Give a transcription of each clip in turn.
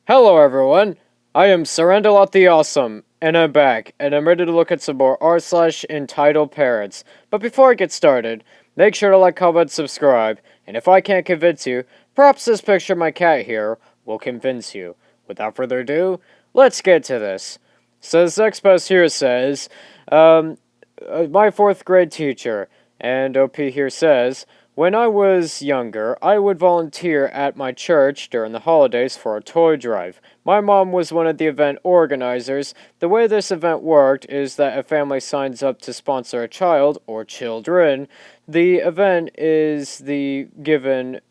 Hello everyone, I am Surrendelot the Awesome, and I'm back, and I'm ready to look at some more r/entitled parents. But before I get started, make sure to like, comment, subscribe, and if I can't convince you, perhaps this picture of my cat here will convince you. Without further ado, let's get to this. So this next post here says, my 4th grade teacher, and OP here says, when I was younger, I would volunteer at my church during the holidays for a toy drive. My mom was one of the event organizers. The way this event worked is that a family signs up to sponsor a child or children. The event is the given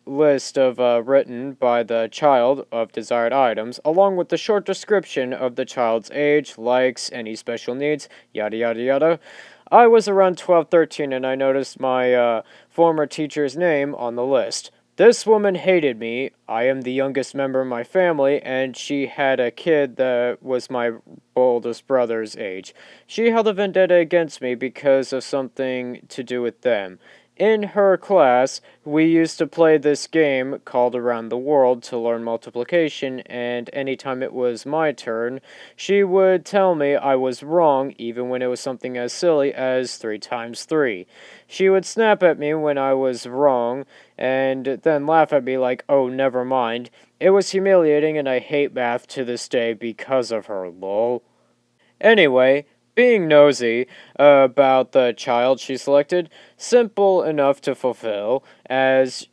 list of written by the child of desired items, along with the short description of the child's age, likes, any special needs, yada yada yada. I was around 12, 13, and I noticed my former teacher's name on the list. This woman hated me. I am the youngest member of my family, and she had a kid that was my oldest brother's age. She held a vendetta against me because of something to do with them. In her class, we used to play this game called Around the World to learn multiplication, and anytime it was my turn, she would tell me I was wrong, even when it was something as silly as 3 times 3. She would snap at me when I was wrong, and then laugh at me like, oh, never mind. It was humiliating, and I hate math to this day because of her, lol. Anyway, being nosy about the child she selected, simple enough to fulfill, as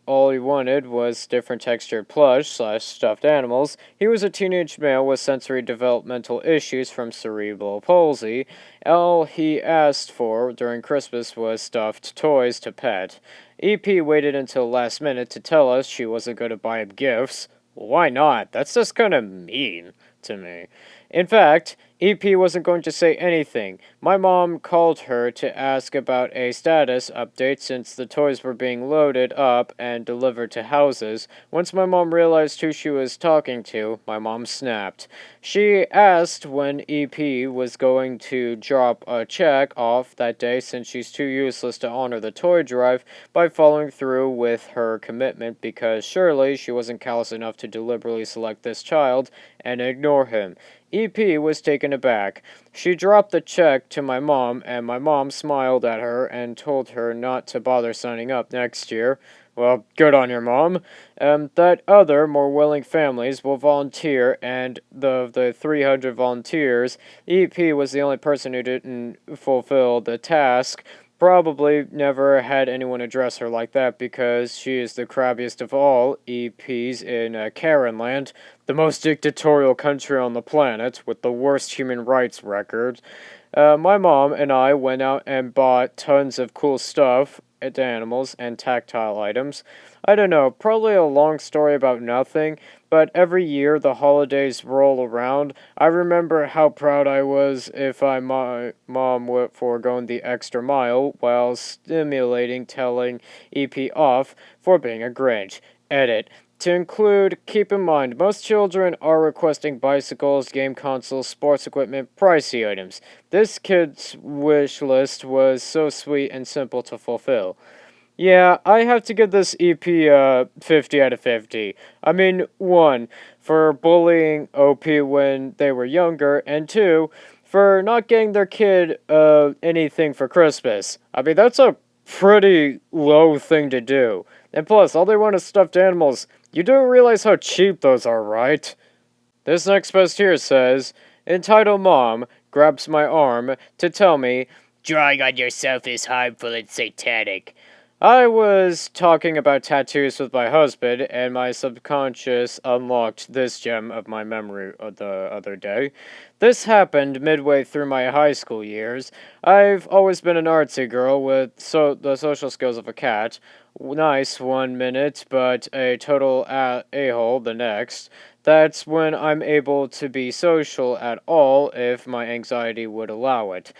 all he wanted was different textured plush/stuffed animals. He was a teenage male with sensory developmental issues from cerebral palsy. All he asked for during Christmas was stuffed toys to pet. EP waited until last minute to tell us she wasn't going to buy him gifts. Why not? That's just kind of mean to me. In fact, EP wasn't going to say anything. My mom called her to ask about a status update since the toys were being loaded up and delivered to houses. Once my mom realized who she was talking to, my mom snapped. She asked when EP was going to drop a check off that day since she's too useless to honor the toy drive by following through with her commitment because surely she wasn't callous enough to deliberately select this child and ignore him. EP was taken aback. She dropped the check to my mom, and my mom smiled at her and told her not to bother signing up next year. Well, good on your mom. That other, more willing families will volunteer, and the 300 volunteers, EP was the only person who didn't fulfill the task. Probably never had anyone address her like that because she is the crabbiest of all EPs in Karen Land, the most dictatorial country on the planet with the worst human rights record. My mom and I went out and bought tons of cool stuff, animals, and tactile items. I don't know, probably a long story about nothing, but every year the holidays roll around, I remember how proud I was if my mom went for going the extra mile while stimulating telling EP off for being a Grinch. Edit. To include, keep in mind, most children are requesting bicycles, game consoles, sports equipment, pricey items. This kid's wish list was so sweet and simple to fulfill. Yeah, I have to give this EP 50 out of 50. I mean, 1, for bullying OP when they were younger, and 2, for not getting their kid anything for Christmas. I mean, that's a pretty low thing to do. And plus, all they want is stuffed animals. You do realize how cheap those are, right? This next post here says, entitled Mom grabs my arm to tell me, drawing on yourself is harmful and satanic. I was talking about tattoos with my husband, and my subconscious unlocked this gem of my memory the other day. This happened midway through my high school years. I've always been an artsy girl with the social skills of a cat. Nice 1 minute, but a total a-hole the next. That's when I'm able to be social at all if my anxiety would allow it.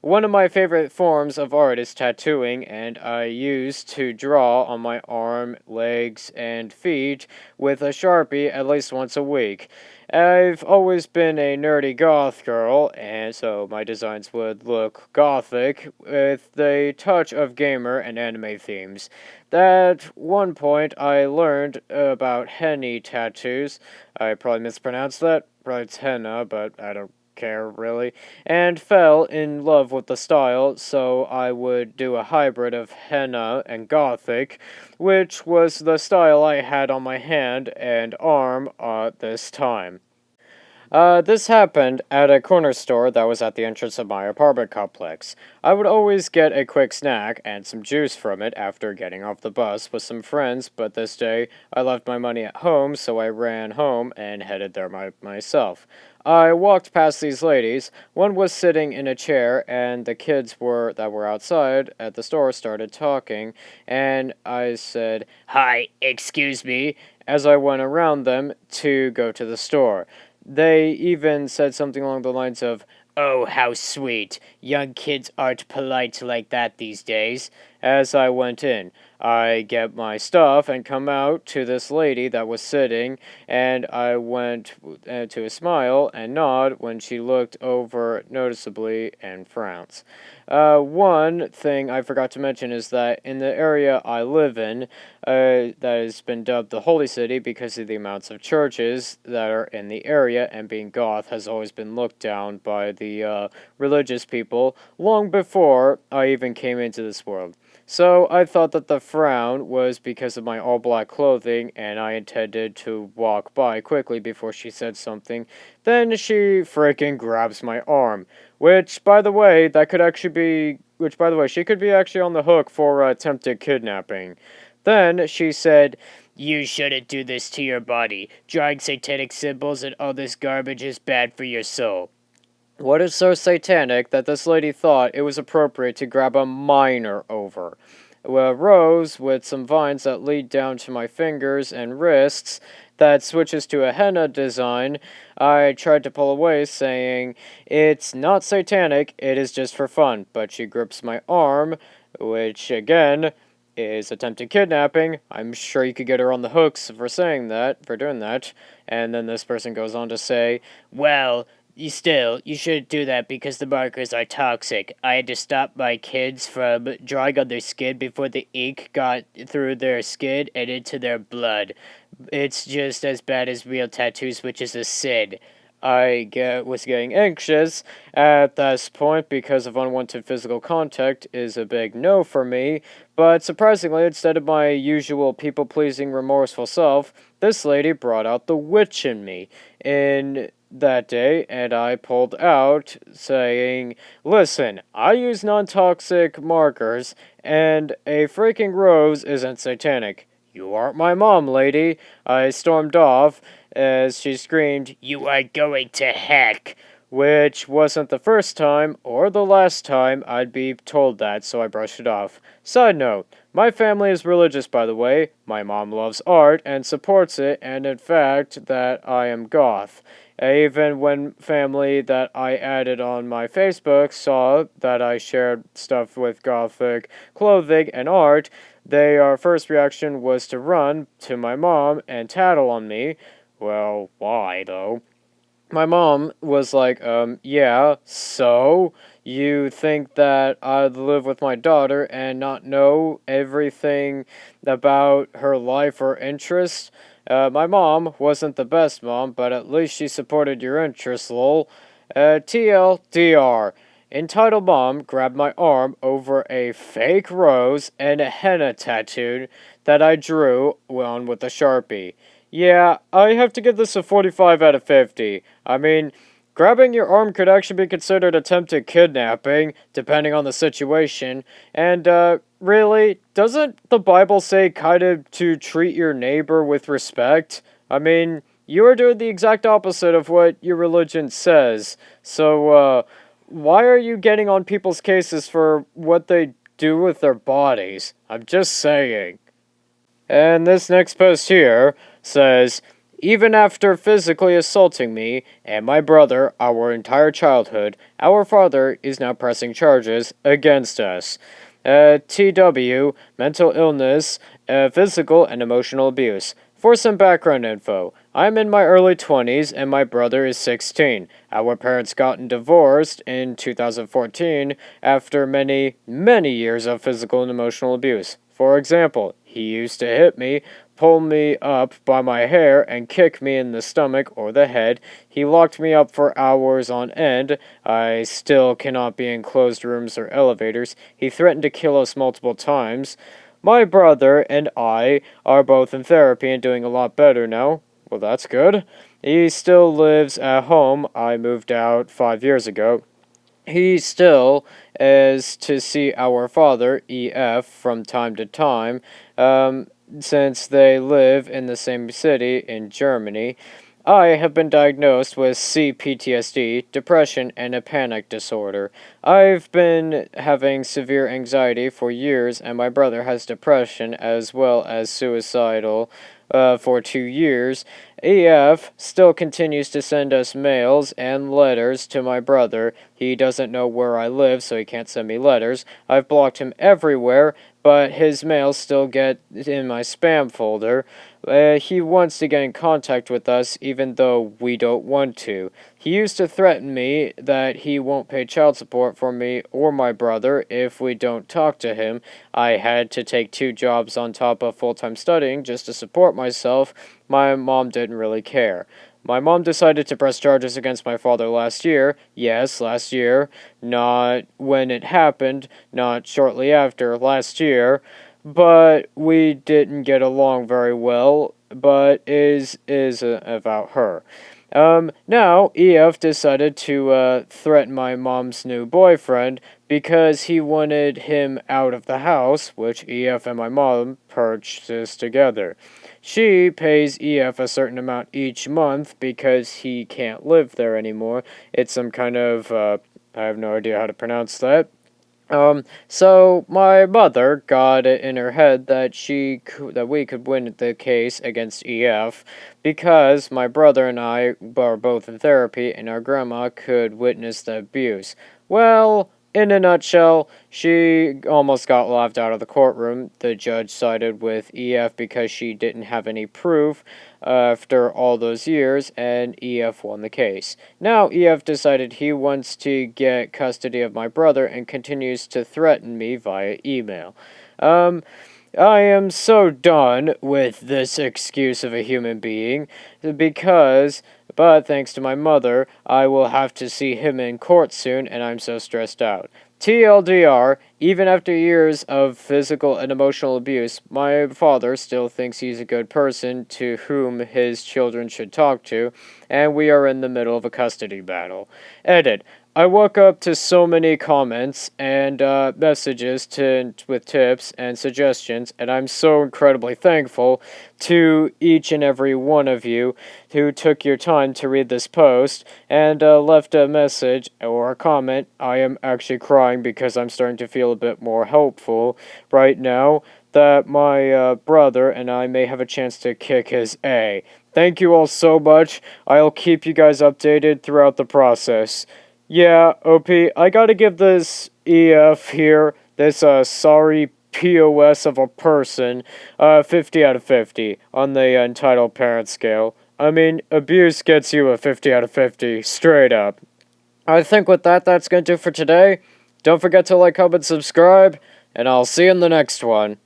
One of my favorite forms of art is tattooing, and I used to draw on my arm, legs, and feet with a Sharpie at least once a week. I've always been a nerdy goth girl, and so my designs would look gothic with a touch of gamer and anime themes. At one point, I learned about henna tattoos. I probably mispronounced that. Probably it's henna, but I don't care really. And fell in love with the style, so I would do a hybrid of henna and gothic, which was the style I had on my hand and arm at this time. This happened at a corner store that was at the entrance of my apartment complex. I would always get a quick snack and some juice from it after getting off the bus with some friends, but this day I left my money at home, so I ran home and headed there myself. I walked past these ladies. One was sitting in a chair, and the kids that were outside at the store started talking, and I said, "Hi, excuse me," as I went around them to go to the store. They even said something along the lines of, "Oh, how sweet. Young kids aren't polite like that these days." As I went in, I get my stuff and come out to this lady that was sitting, and I went to a smile and nod when she looked over noticeably and frowns. One thing I forgot to mention is that in the area I live in, that has been dubbed the Holy City because of the amounts of churches that are in the area, and being goth has always been looked down by the religious people long before I even came into this world. So I thought that the frown was because of my all-black clothing, and I intended to walk by quickly before she said something. Then she freaking grabs my arm, which, by the way, she could be actually on the hook for attempted kidnapping. Then she said, "You shouldn't do this to your body. Drawing satanic symbols and all this garbage is bad for your soul." What is so satanic that this lady thought it was appropriate to grab a minor over? A rose with some vines that lead down to my fingers and wrists that switches to a henna design. I tried to pull away, saying, "It's not satanic, it is just for fun," but she grips my arm, which again is attempted kidnapping. I'm sure you could get her on the hooks for doing that. And then this person goes on to say, "Well, you shouldn't do that because the markers are toxic. I had to stop my kids from drawing on their skin before the ink got through their skin and into their blood. It's just as bad as real tattoos, which is a sin." Was getting anxious at this point because of unwanted physical contact is a big no for me, but surprisingly, instead of my usual people-pleasing, remorseful self, this lady brought out the witch in me in that day, and I pulled out, saying, "Listen, I use non-toxic markers, and a freaking rose isn't satanic. You aren't my mom, lady." I stormed off as she screamed, "You are going to heck," which wasn't the first time or the last time I'd be told that, so I brushed it off. Side note, my family is religious, by the way. My mom loves art and supports it, and in fact, that I am goth. Even when family that I added on my Facebook saw that I shared stuff with gothic clothing and art, their first reaction was to run to my mom and tattle on me. Well, why, though? My mom was like, yeah, so? You think that I'd live with my daughter and not know everything about her life or interests? My mom wasn't the best mom, but at least she supported your interests, lol. TLDR. Entitled Mom grabbed my arm over a fake rose and a henna tattoo that I drew on with a Sharpie. Yeah, I have to give this a 45 out of 50. I mean, grabbing your arm could actually be considered attempted kidnapping, depending on the situation. And, really, doesn't the Bible say kind of to treat your neighbor with respect? I mean, you are doing the exact opposite of what your religion says. So, why are you getting on people's cases for what they do with their bodies? I'm just saying. And this next post here says, Even after physically assaulting me and my brother our entire childhood, our father is now pressing charges against us. TW, mental illness, physical and emotional abuse. For some background info, I'm in my early 20s and my brother is 16. Our parents gotten divorced in 2014 after many, many years of physical and emotional abuse. For example, he used to hit me, pull me up by my hair, and kick me in the stomach or the head. He locked me up for hours on end. I still cannot be in closed rooms or elevators. He threatened to kill us multiple times. My brother and I are both in therapy and doing a lot better now. Well, that's good. He still lives at home. I moved out 5 years ago. He still is to see our father, EF, from time to time, since they live in the same city in Germany. I have been diagnosed with CPTSD, depression, and a panic disorder. I've been having severe anxiety for years, and my brother has depression as well as suicidal for 2 years. EF still continues to send us mails and letters to my brother. He doesn't know where I live, so he can't send me letters. I've blocked him everywhere, but his mails still get in my spam folder. He wants to get in contact with us even though we don't want to. He used to threaten me that he won't pay child support for me or my brother if we don't talk to him. I had to take 2 jobs on top of full-time studying just to support myself. My mom didn't really care. My mom decided to press charges against my father last year. Yes, last year. Not when it happened, not shortly after, last year. But we didn't get along very well, but is about her. Now, EF decided to threaten my mom's new boyfriend because he wanted him out of the house, which EF and my mom purchased together. She pays EF a certain amount each month because he can't live there anymore. It's some kind of, I have no idea how to pronounce that. So my mother got it in her head that that we could win the case against EF because my brother and I are both in therapy and our grandma could witness the abuse. Well, in a nutshell, she almost got laughed out of the courtroom. The judge sided with EF because she didn't have any proof after all those years, and EF won the case. Now, EF decided he wants to get custody of my brother and continues to threaten me via email. I am so done with this excuse of a human being but thanks to my mother, I will have to see him in court soon, and I'm so stressed out. TLDR, even after years of physical and emotional abuse, my father still thinks he's a good person to whom his children should talk to, and we are in the middle of a custody battle. Edit. I woke up to so many comments and messages with tips and suggestions, and I'm so incredibly thankful to each and every one of you who took your time to read this post and left a message or a comment. I am actually crying because I'm starting to feel a bit more hopeful right now that my brother and I may have a chance to kick his A. Thank you all so much. I'll keep you guys updated throughout the process. Yeah, OP, I gotta give this EF here, this sorry POS of a person, 50 out of 50 on the entitled parent scale. I mean, abuse gets you a 50 out of 50, straight up. I think with that, that's gonna do for today. Don't forget to like, comment, subscribe, and I'll see you in the next one.